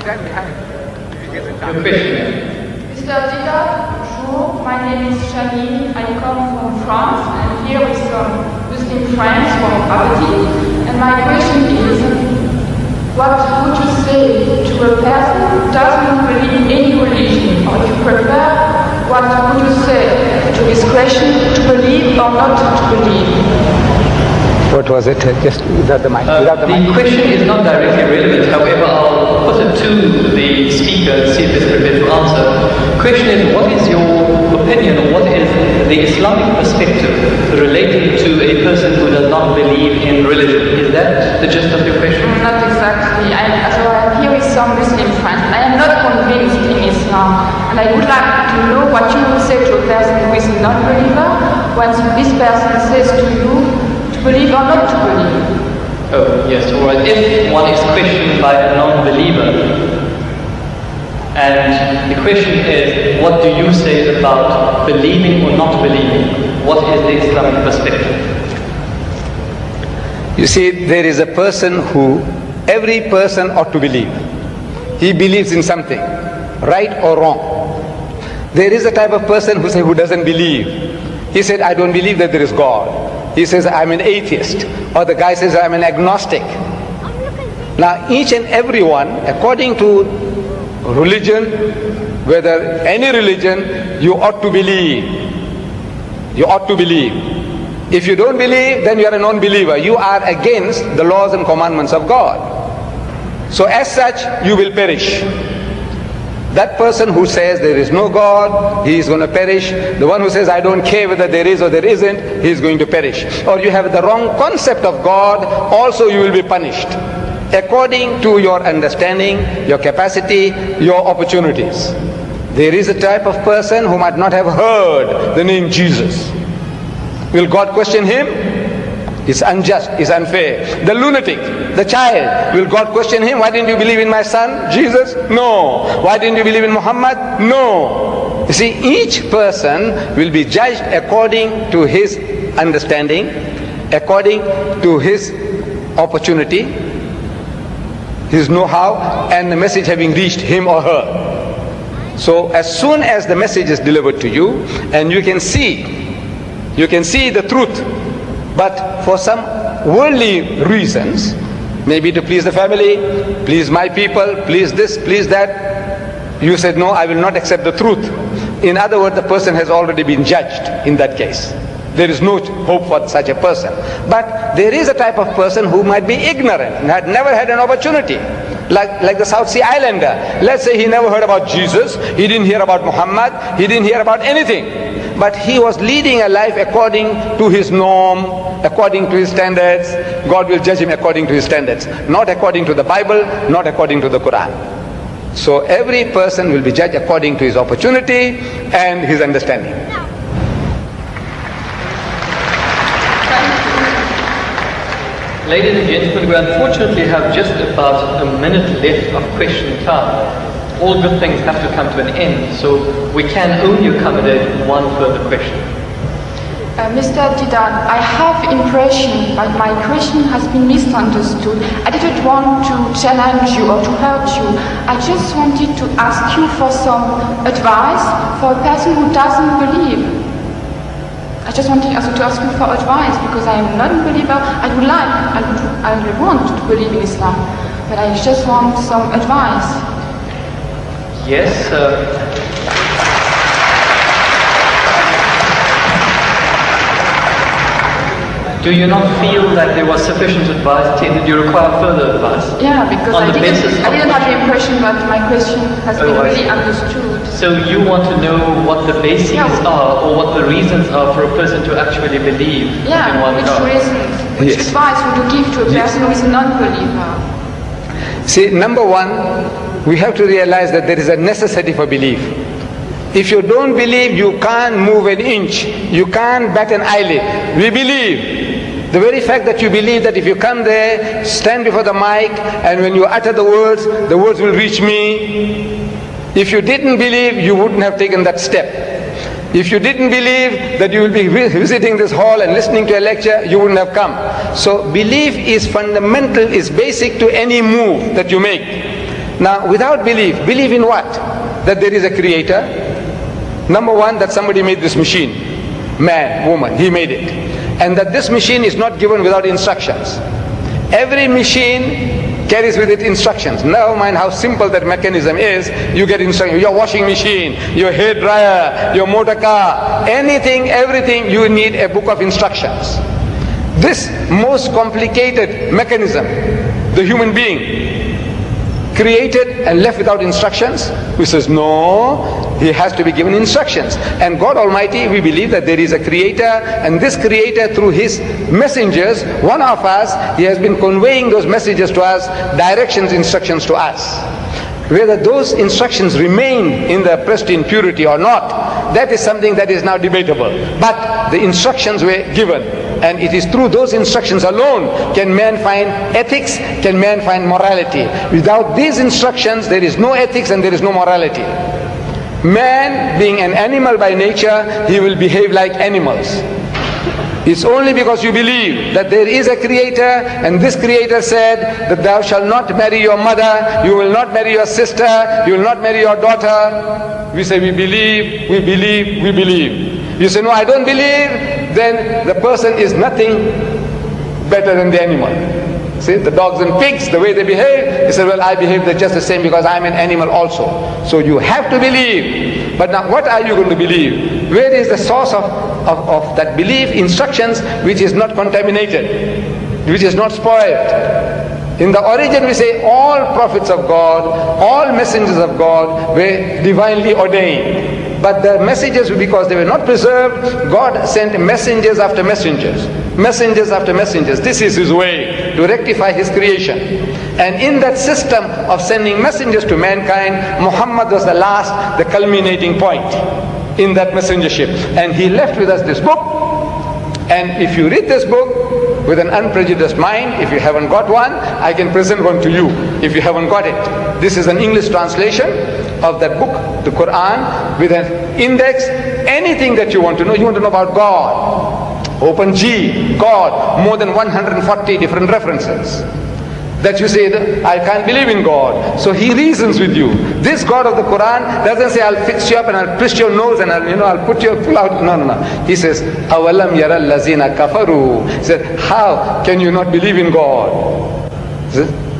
stand behind. Your question. Mr. Dida, bonjour. My name is Shani. I come from France and here with some Muslim friends from Aberdeen. And my question is, what would you say to a person who doesn't believe in any religion? Or you prefer, what would you say to his question, to believe or not to believe? What was it? Just without the mic. The question is not directly relevant, however, I'll put it to the speaker and see if he's prepared to answer. The question is, what is your opinion, or what is the Islamic perspective relating to a person who does not believe in religion? Is that the gist of your question? Not exactly. I'm here with some Muslim friends. I am not convinced in Islam, and I would like to know what you would say to a person who is a non-believer when this person says to you, believe or not to believe? Oh, yes, alright. If one is questioned by a non-believer, and the question is, what do you say about believing or not believing? What is the Islamic perspective? You see, there is a person who, every person ought to believe. He believes in something, right or wrong. There is a type of person who doesn't believe. He said, I don't believe that there is God. He says, I'm an atheist. Or the guy says, I'm an agnostic. Now, each and every one, according to religion, whether any religion, you ought to believe. You ought to believe. If you don't believe, then you are a non-believer. You are against the laws and commandments of God. So as such, you will perish. That person who says there is no God, he is going to perish. The one who says I don't care whether there is or there isn't, he is going to perish. Or you have the wrong concept of God, also you will be punished. According to your understanding, your capacity, your opportunities. There is a type of person who might not have heard the name Jesus. Will God question him? It's unjust, it's unfair. The lunatic, the child, will God question him? Why didn't you believe in my son, Jesus? No. Why didn't you believe in Muhammad? No. You see, each person will be judged according to his understanding, according to his opportunity, his know-how, and the message having reached him or her. So as soon as the message is delivered to you, and you can see the truth, but for some worldly reasons, maybe to please the family, please my people, please this, please that, you said, no, I will not accept the truth. In other words, the person has already been judged in that case. There is no hope for such a person. But there is a type of person who might be ignorant and had never had an opportunity. Like the South Sea Islander. Let's say he never heard about Jesus, he didn't hear about Muhammad, he didn't hear about anything. But he was leading a life according to his norm, according to his standards. God will judge him according to his standards, not according to the Bible, not according to the Quran. So every person will be judged according to his opportunity and his understanding. Ladies and gentlemen, we unfortunately have just about a minute left of question time. All good things have to come to an end, so we can only accommodate one further question. Mr. Didan, I have impression that my question has been misunderstood. I didn't want to challenge you or to hurt you. I just wanted to ask you for some advice for a person who doesn't believe. I just wanted also to ask you for advice because I am a non-believer. I would want to believe in Islam, but I just want some advice. Yes, do you not feel that there was sufficient advice? Did you require further advice? Yeah, because I didn't have the impression that my question has been really understood. So you want to know what the bases are, or what the reasons are for a person to actually believe in one God? Which advice would you give to a person who is a non-believer? See, number one, we have to realize that there is a necessity for belief. If you don't believe, you can't move an inch. You can't bat an eyelid. We believe. The very fact that you believe that if you come there, stand before the mic, and when you utter the words will reach me. If you didn't believe, you wouldn't have taken that step. If you didn't believe that you will be visiting this hall and listening to a lecture, you wouldn't have come. So belief is fundamental, is basic to any move that you make. Now, without belief, believe in what? That there is a creator. Number one, that somebody made this machine. Man, woman, he made it. And that this machine is not given without instructions. Every machine carries with it instructions. Never mind how simple that mechanism is, you get instructions. Your washing machine, your hair dryer, your motor car, anything, everything, you need a book of instructions. This most complicated mechanism, the human being, created and left without instructions? Who says no, he has to be given instructions. And God Almighty, we believe that there is a creator, and this creator through his messengers, one of us, he has been conveying those messages to us, directions, instructions to us. Whether those instructions remain in the pristine purity or not, that is something that is now debatable. But the instructions were given, and it is through those instructions alone can man find ethics, can man find morality. Without these instructions, there is no ethics and there is no morality. Man, being an animal by nature, he will behave like animals. It's only because you believe that there is a creator, and this creator said that thou shalt not marry your mother, you will not marry your sister, you will not marry your daughter. We say we believe, we believe, we believe. You say no, I don't believe, then the person is nothing better than the animal. See, the dogs and pigs, the way they behave, he said, well, I behave just the same because I'm an animal also. So you have to believe. But now what are you going to believe? Where is the source of that belief? Instructions which is not contaminated, which is not spoiled. In the origin we say all prophets of God, all messengers of God were divinely ordained. But the messages, because they were not preserved, God sent messengers after messengers. Messengers after messengers. This is his way to rectify his creation. And in that system of sending messengers to mankind, Muhammad was the last, the culminating point in that messengership. And he left with us this book. And if you read this book with an unprejudiced mind, if you haven't got one, I can present one to you if you haven't got it. This is an English translation of that book, the Quran, with an index. Anything that you want to know about God. Open G, God, more than 140 different references. That you say, I can't believe in God. So he reasons with you. This God of the Quran doesn't say, I'll fix you up and I'll twist your nose and I'll put you pull out. No, no, no. He says, Awalam yara allazina kafaru. He said, how can you not believe in God?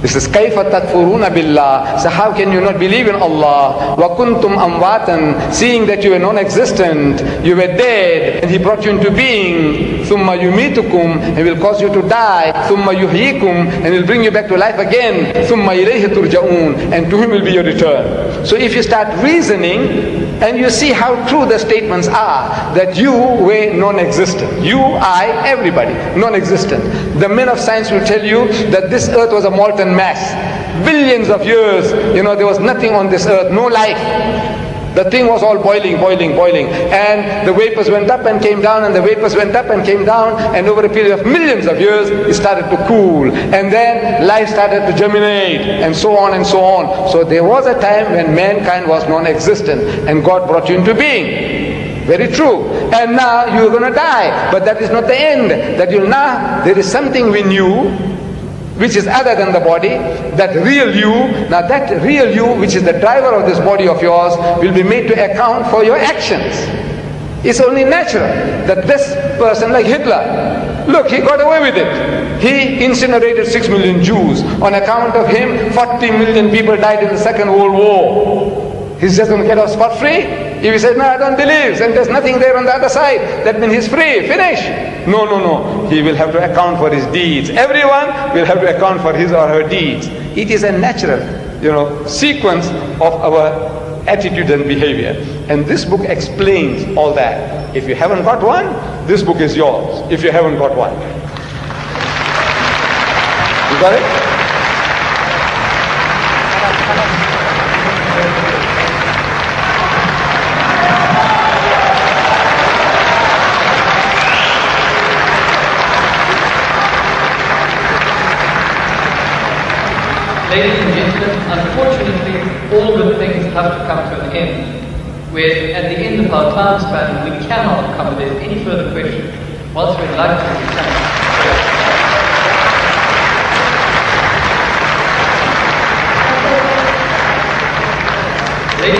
This is Kaifa takfuruna billah. So how can you not believe in Allah? Wa kuntum amwatan, seeing that you were non-existent, you were dead, and He brought you into being. Thumma yumitukum, and will cause you to die. Thumma yuhyikum, and He'll bring you back to life again. Thumma ilayhi turja'un, and to Him will be your return. So if you start reasoning, and you see how true the statements are, that you were non-existent. You, I, everybody, non-existent. The men of science will tell you that this earth was a molten mass. Billions of years, there was nothing on this earth, no life. The thing was all boiling, boiling, boiling. And the vapors went up and came down, and the vapors went up and came down, and over a period of millions of years, it started to cool. And then life started to germinate, and so on and so on. So there was a time when mankind was non-existent, and God brought you into being. Very true. And now you're going to die. But that is not the end. That there is something in you which is other than the body, that real you. Now that real you, which is the driver of this body of yours, will be made to account for your actions. It's only natural that this person, like Hitler, look, he got away with it. He incinerated 6 million Jews. On account of him, 40 million people died in the Second World War. He's just going to get off scot-free? If he says, no, I don't believe, and there's nothing there on the other side, that means he's free, finish. No, no, no. He will have to account for his deeds. Everyone will have to account for his or her deeds. It is a natural, sequence of our attitude and behavior. And this book explains all that. If you haven't got one, this book is yours. If you haven't got one. You got it? Ladies and gentlemen, unfortunately, all good things have to come to an end. We're at the end of our time span, we cannot accommodate any further questions. Whilst we'd like to thank Ladies and